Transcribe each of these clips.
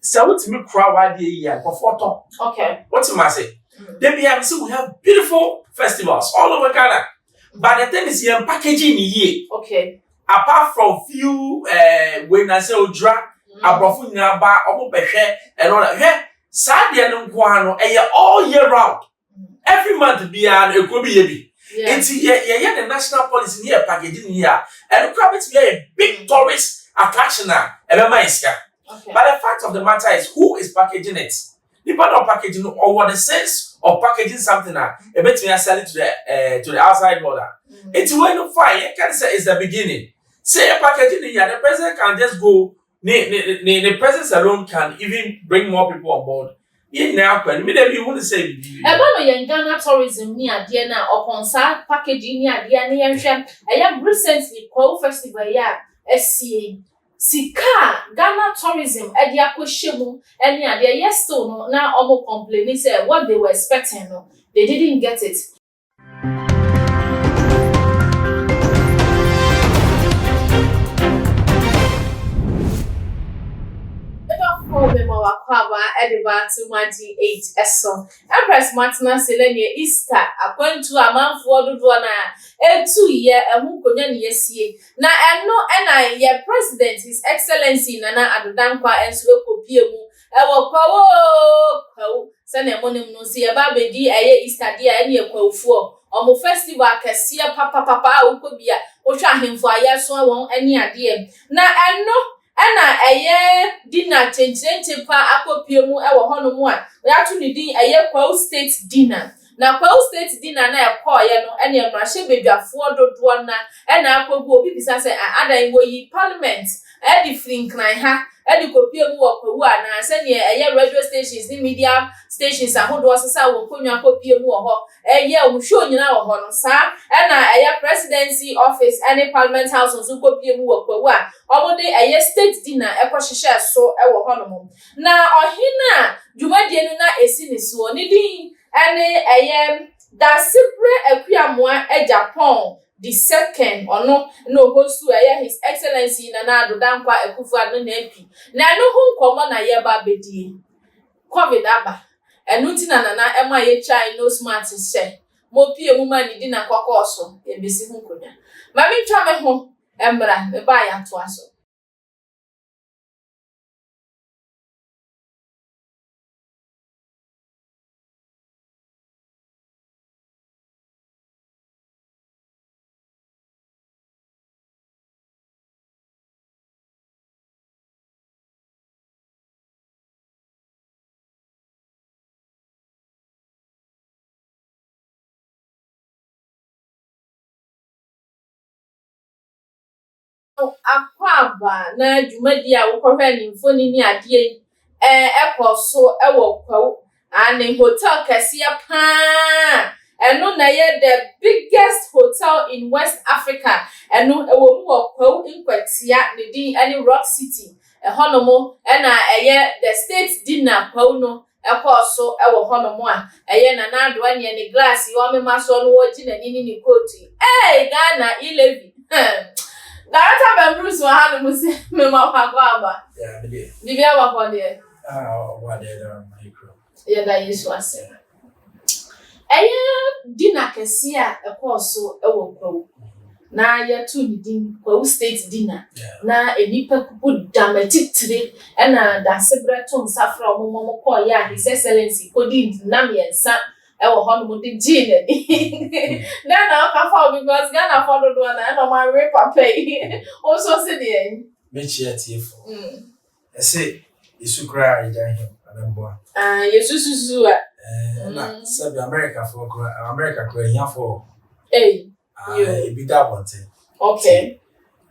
So what's me crowd idea for photo? Okay. What's my say? Then we have beautiful festivals all over Ghana. But the thing is here packaging here. Okay. Apart from few when I say Odra, Abrofo Nyaba, Omo Behwe, and all that. Sadia no kwano all year round. Every month be an ekobi. It's here the national policy here packaging here. And it's be a big tourist attraction now. Okay. But the fact of the matter is, who is packaging it? People not packaging or what the sense of packaging something now. A bit me sell it to the outside border. It's when you find you can say it's the beginning. Say a packaging here, the president can just go. The presence alone can even bring more people on board. Yeah, now when maybe you want to say Ghana tourism near Diana or concert packaging near Diana. I have recently Kwahu festival yeah SCA. Sika Ghana tourism Ediako Shemu and yeah they yes still no now almost complaining say what they were expecting no they didn't get it. Kwahu Ediba 218 eso. Empress Martina Selene Easter according to a man for do na 2 year ehun konya ne yesie. Na eno na ye president His Excellency Nana Addo enso kopie mu. Ewo Kwahu se na monim no se ye ba bedi eye Easter dia ene Kwahufuo. Omo festival kese papa ukobia. Ohwa ahemfo ayeso won ene ade. Na eno Ena dinner change pa akopie mu e wo hono mu a ya to ni din Kwahu state dinner na Kwahu state dinner na e call ye no ene emrahye bedwafo dodo na ena akogu obi bisa se adan wo yi parliament e di frinkran ha e di kopie mu wo Kwahu na se ne radio stations ni media stations ahodo osesa wo konwa kopie mu wo ho wo show nyina wo ho no sa ena presidency office any parliament house so kopie mu wo Kwahu a obode state dinner hwehwe so wo ho no na ohina dwumadie no na esi ni so ni din ene da sibre akuamoa Japan the second ono no hostu His Excellency Nana Addo Akufo-Addo na MP na no hu nkomo na ye ba bedie covid aba enu ti na Nana ema ye chai no smart se mo pie mu ma ni di na kokoso e besi hu konya ma mi twa me ho emra me ba ya to aso akwaba na dwumadi a wokohwe ni mfoni ni ade ekoso ewo Kwahu and hotel kasia pa eno na ye the biggest hotel in West Africa eno ewo mu Kwahu Nkwatia ne din any Rock City honomo na the state dinner Kwahu no ekoso ewo honomo a Nana Addo ane ne glass yo mema so no wogi na ni coat Ghana 11 Data Bruce wa hanu musi mema kwaba. Yeah, bidi. Bibia wa kwa de. Wa de micro. Ya da Yesu ase. Dinner kesi a ekoso ewo Kwahu. Na ya tu ni din Kwahu state dinner. Na enipa kupu damatitire na da sebreto nsafra omomo ko ya His Excellency kodi na miensa ewo hono mo de gene na na ka for because Ghana for do na no ma re papa also say the me chia tiefo say isukra ija him anamboa yesu susu na sabi America for here for you be that one thing okay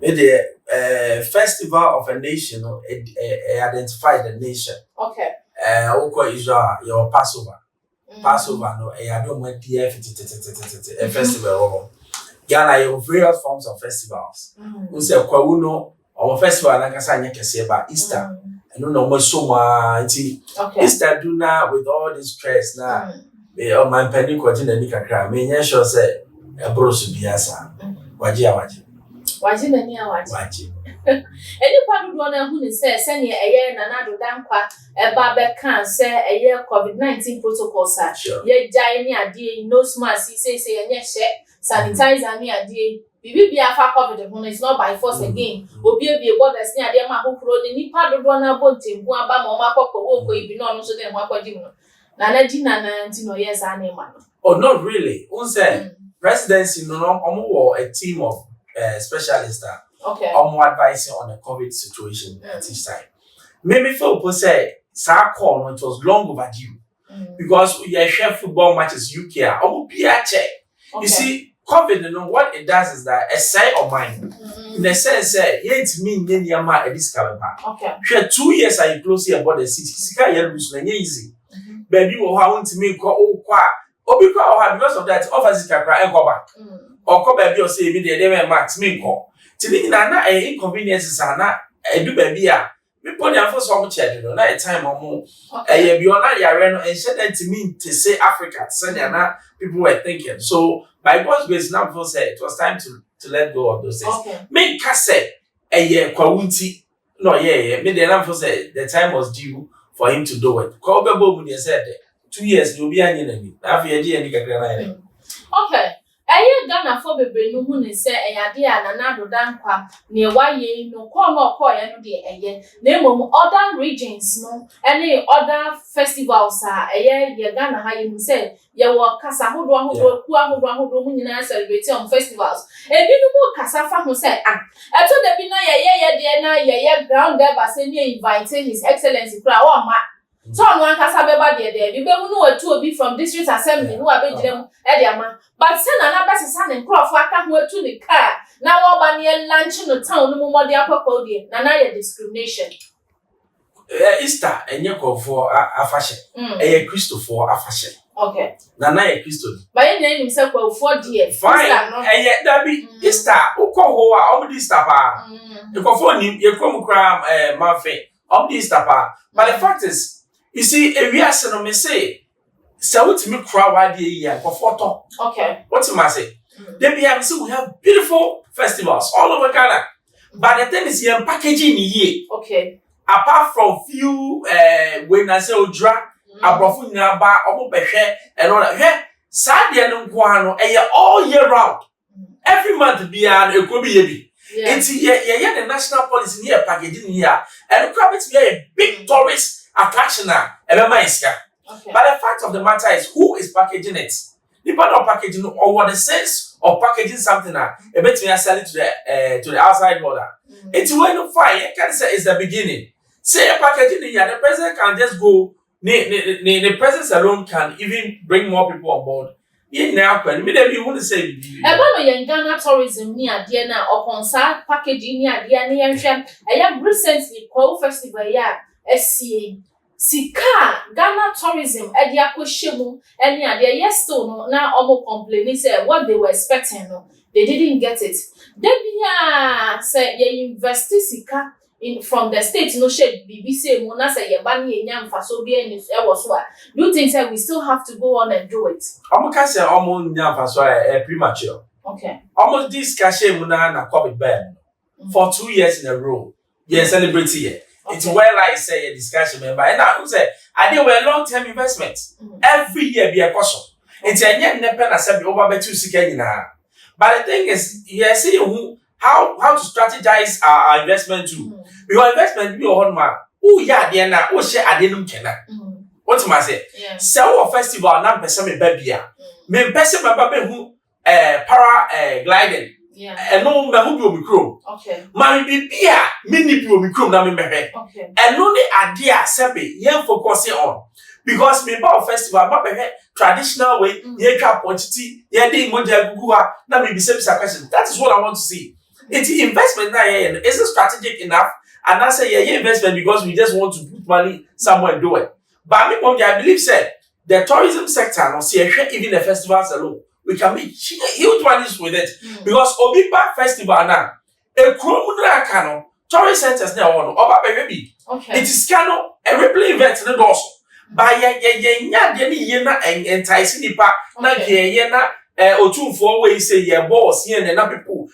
the festival of a nation identify the nation okay Israel your Passover no Addo went here a festival Ghana you have various forms of festivals we say Kwahu no our festival na kasa anya kese ba Easter and no more so much Easter do now with all this stress na my penny continue ni kakra me nya sure say e bro so biasa waji na ni awaji Any part of one who says, send ye a year and another dankwa, a barber can say a year COVID-19 protocol, such. Ye giant idea, no smart, say, and yes, sanitize and near day. We will be a far COVID when it's not by force again. Will be a word as near their mouth who rode any part of one about him, who about Mamma Papa will be known so then what you know. Nana Gina, yes, I name. Oh, not really. Unse presidency no a team of specialists that advising on the COVID situation at each time. Maybe people say call it was long overdue because we share football matches UK. Be a check. You see, COVID, what it does is that a side of mine. In the sense, it mean yama a discover. Share 2 years I close here about the city. Sika yellows easy. Baby will want to make because of that, offers can cry and go back. Or come baby or say, me the max minko. Till na inconveniences are not a do baby. We put them for some children, not a time or more. A beyond Yareno and said that to me to say Africa, so people were thinking. So, by God's grace, now for say it was time to let go of those things. Make cassette a year, Kwahunti. No, yeah, me the number say the time was due for him to do it. Kobe Bobu said 2 years you'll be an enemy. Okay. Aye Ghana for bebre no hu ne se eyade a nanado dankwa ne waye no call no de eye na emom other regions no any other festivals ye Ghana ha ye se ye wo kasa hodo ku ahodo mu nyina celebrate on festivals ebi no mu kasa fa ho se eto de bi na ye de na ye ground there ba se ne invite his excellency kra wa ma so no ankasa beba de we be hu no atu obi from district assembly no abegirem e de ama but say na na bese sa ne crop aka hu atu ne car na wo ba ne lunch no town no mo de akoko de na ye discrimination Easter enye kofo afashe eye Christopher afashe okay na ye Christo ba ye name say Kwahu de fine eye dabi Easter ukoho a omdi Easter pa ekofo ni ye krom kra manfe omdi Easter pa but the fact is you see, if we are no me say, so what me cry why the year for photo. Okay. What you must say? Then we have beautiful festivals all over Ghana. But the thing is here packaging here. Okay. Apart from few when I say Odra, Abrafu Naba, Omo Peshe, and all that. Sadia no Kwano, all year round. Every month be an Ekobi. It's here the national policy here packaging here. And it's a big tourist attraction okay. But the fact of the matter is who is packaging it? Depending on packaging or what the sense of packaging something a bit me sell it to the outside border. It's when you find you can say it's the beginning. Say a packaging here, the president can just go the presence alone can even bring more people on board. You now can you want to say Ghana tourism near Diana upon sa packaging near Diana I have recently Kwahu festival SCA Sika Ghana tourism edi akoshemu eni ade yes still no na omo complaining say what they were expecting no they didn't get it then say ye invest Sika in from the state no shade BBC mo na say ye ba ni enya mfaso bi eni e wo so do you think say we still have to go on and do it omo ka say omo nya mfaso premature okay almost this cashe mo na COVID ban for 2 years in a row yeah celebrate here. Okay. It's well I say a discussion member and I say I did a long-term investment. Every year be a cost. It's a young nepen assembly over by 2 seconds. But the thing is, you see how to strategize our investment too. Because investment be on man. Oh yeah, Diana, oh share adenum kena. What am I say? Sell a festival na person me baby. Me person me baby who para gliding. Yeah. And no me who be omicron. Okay. My bibia mini be omicron na me mehe. Okay. And no the idea sebe yen focusing on because me ba festival ma be traditional way ye twa quantity ye dey moja guguwa na me be say question. That is what I want to see. It's investment na here is it strategic enough and I say yeah investment because we just want to put money somewhere and do it. But me I believe said the tourism sector no see even the festivals alone we can make huge money with it because Obipa festival now a criminal canon tourist centers now one over baby. Okay. It is canon a replay event in the doors. By yena enticing the park na yena 2 4 ways say your boss here and people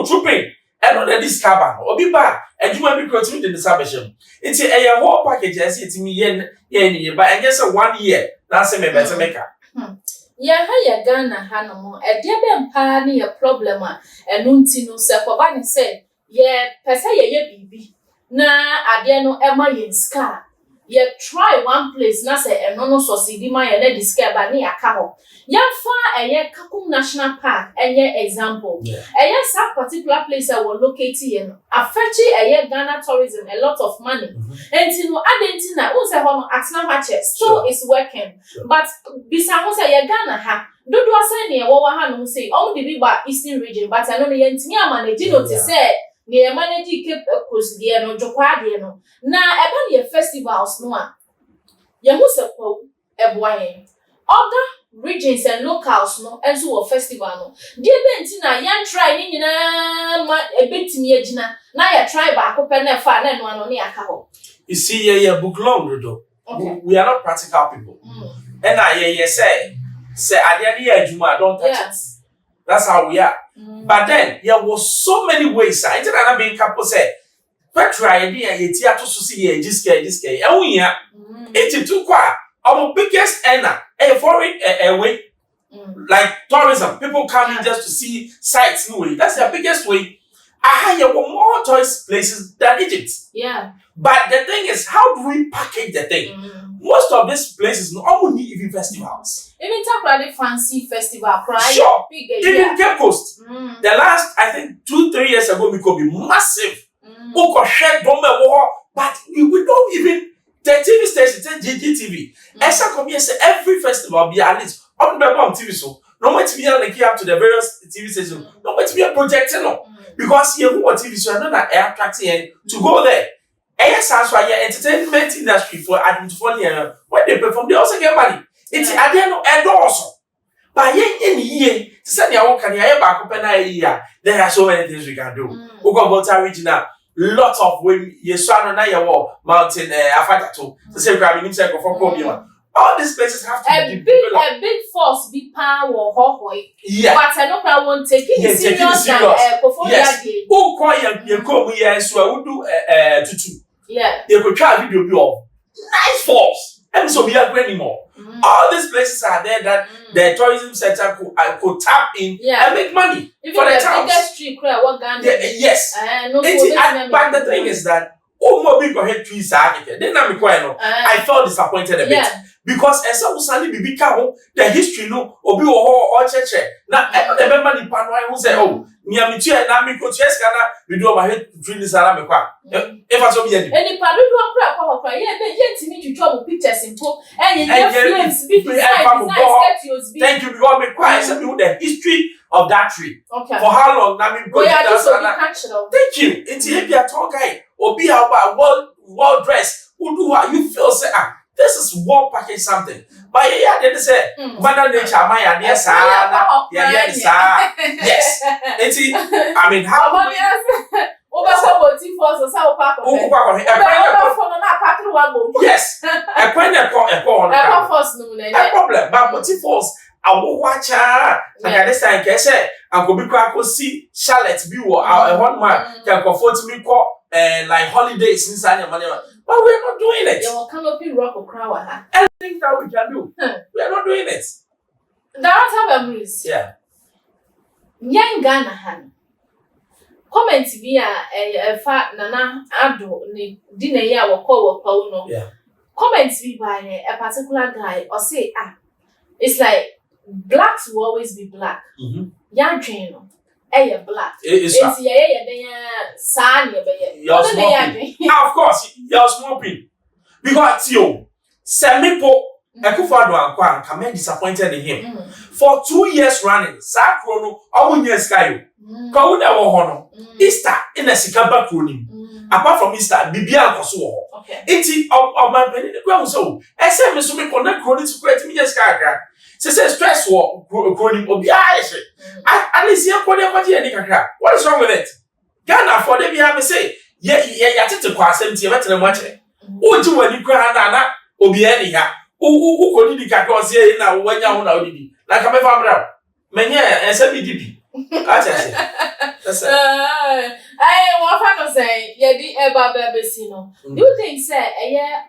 trooping and on the discover obi ba adwuma bi krotimi de disabesham nti eye whole package as it me yen but and just 1 year na say me better make ya ha ya Ghana ha no mo e de be mpa ne ya problem a enu nti no se ko ba ne se ye pese ye bibi na ade no e ma ye ska ye try one place na say eno no succeed ma ye na discover ba ne aka ho ya fa eye Kakum National Park enye example eye that particular place I will locate here no affect eye Ghana tourism a lot of money enti no adenti na won say ho no atna matches still is working but bisa ho say ye Ghana ha dodo ase ne wo wa ha no say omo de bi ba eastern region but I know ye ntimi amanage no te say ne manage Cape Coast de no jokwa de no na ebe ne festivals no a ye hu se Kwahu eboa yen other regions and locals no enso wo festival no de benti na yan try ni nyina ma ebetimi agina na ya try ba akopɛ na fa na no ano ne aka ho you see ye book long do we are not practical people and I ye say ade ne ya adwuma don't touch it that's how we are but then there was so many ways I did not be couple say try idea ye ti ato so see ye jiske e wunya it too kwa our biggest earner foreign way like tourism people coming just to see sites no way that's their biggest way I have more tourist places than Egypt but the thing is how do we package the thing most of these places no only even festivals even Takrade fancy festival cry sure even Cape Coast the last I think 2-3 years ago we could be massive but we don't even the TV station, GGTV. Esa come here say every festival be at least on the TV so. No matter to be like up to the various TV stations. No matter to be projecting no. Because you who TV so not that air attracting to go there. Yes, that's why your entertainment industry for identifying when they perform they also get money. It's at the end of Addo also. But yen year to send your can you back up and there are so many things we can do. We got Volta regional. Lots of women, Yesano na yawo mountain Afatato. So say grabbing himself for problem. All these places have to be a big force, big power or hohoi. Yeah. But I know I won't take it serious than perform that day. Oh, quiet, you come here, so I would do tutu. Yeah. You could try video be of nice force. And so we are anymore. All these places are there that the tourism sector could tap in and make money even for the towns. Biggest street crowd, what Ghana? Yes. No but the thing is that more people had trees. Then I felt disappointed a bit because as I was only be the history no obi or church. Now I remember the panwa who said, "Oh, me and me and me coach Ghana we do our head trees and if I saw me any padu do akra ye timi twitwa pictures impo and flames be thank you because me quite say me the history of that tree. Okay. For how long now me go thank you. It's if you are talk guy obi about well dressed who do how you feel say this is well package something. But yeah, they say, Mother Nature, my yes, yes. I mean, how yes, a problem, but force. I will watch her. And this time, I say, I'm going to see Charlotte view or a one man can comfort me like holidays inside your money. But we're not doing it. You cannot be rock or crow. Anything that we can do, we are not doing it. That's how I'm is. Yeah. Young Ghana han. Comment via a fat Nana Addo, dinner ya or call or no. Yeah. Comment be by a particular guy or say, it's like blacks will always be black. Young train. Black. It's of course, you're smoking. Because you, Semipo, Ekufado and Kwan, come disappointed in him. For 2 years running, Sakrono, Omunya Sky, Kawuna Hono, Easter in a Sikaba Kronim. Apart from Easter, Bibia Koso. It's of my penny, so, SM is to make on that chronic to create me a sky. Say stress war chronic or be at least here for the what is wrong with it? Ghana for them, you have to say, yeah, to cross 70 better much. Who do when you cry, or be anyhow? Who could you get across here now when you're on already? Like I'm a farmer. Many and 70 DP. That's it. What fan say? Yeah, the Babesino. Do you think say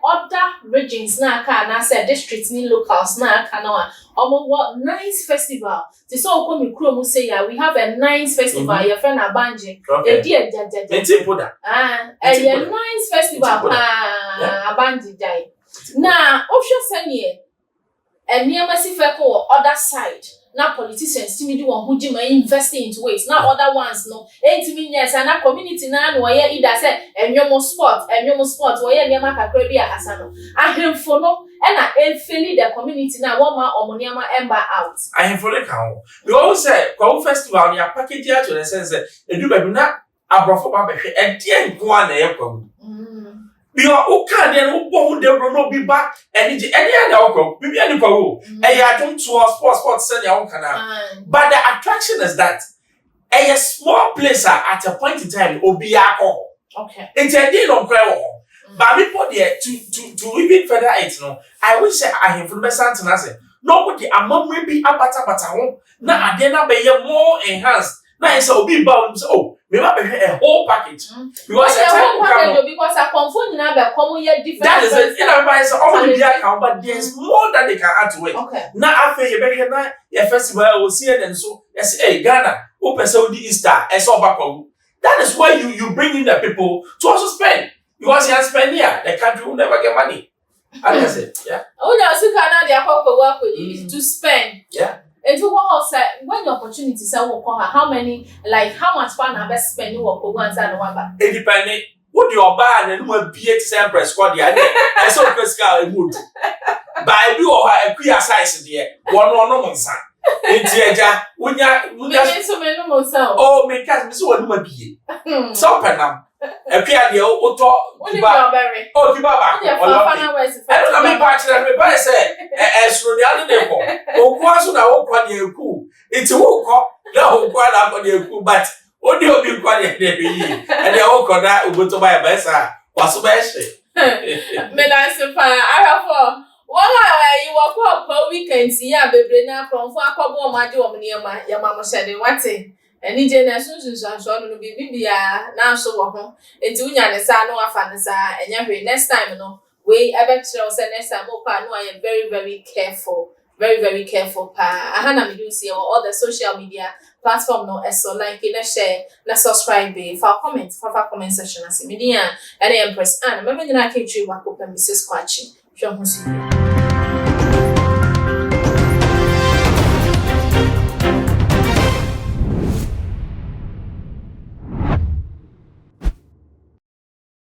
other regions na can say districts ni locals na canoa? What nice festival? The so come Krumu say we have a nice festival. Your friend Abanje. Okay. Dear. A nice festival. Abanje die. Now, option send and near Mercy Feco other side. Now politicians timid one who do investing into ways. Now other ones no. 8 minutes and that community now where either say and no more sport where near Macacrebia Asano. I am for no and I feel the community now one more Omoniama Ember out. I am for the cow. We always say Kwahu festival near package here to the sense that you do not abroad and dear one aircraft. Because who can then who born they will not be back and any other maybe any Kwahu. And you don't to sports send your own canal. But the attraction is that a small place at a point in time will be alcohol. Okay. It's a deal of Kwahu. But people there to even further it no. I wish I have from the Santa Nasa. Nobody among maybe a home. Now I didn't be more enhanced. Now it's a big bound. Oh, maybe a whole package. Because I confirm now the common yet different. That is it. It's only the account, but there's more that they can add to it. Okay. Now after you make a festival, will see it and so yes, hey Ghana, open Saudi Easter, and so back. That is why you bring in the people to also spend. Because you have spend here, the country will never get money. And that's it. Yeah. Oh, no, so Canada, they are work with you to spend. Yeah. And to what say when the opportunity say work how many like how much fun I best spend you work once and one back. It depends. What your bar and one BH sample squad the other. I saw Pascal wood. By you or a queer size there. One no son. It's yeah, when you so many more sound. Oh, make us miss one would be. So penam. A queer the old talk. Oh, Kibaba. I don't know about it. I say, as for the other neighbor, who was not open your cool. It's a walk, no, quite up on your cool, but only be quiet every year. And they all got that would to buy a bessa. What's the best? Medicine fire. I have for you walk up weekends. Yeah, baby, now from 4 couple of your mamma said, what's it? Any generations are sure to be Bibia now so walk. It's Unya and Sano Afanasa, and every next time, no. We ever tell say next time I am very, very careful. Very, very careful. I hana me see all the social media platform no so like share, subscribe, for comment section as media and press and remember that I can treat work up and Mrs. Quachi.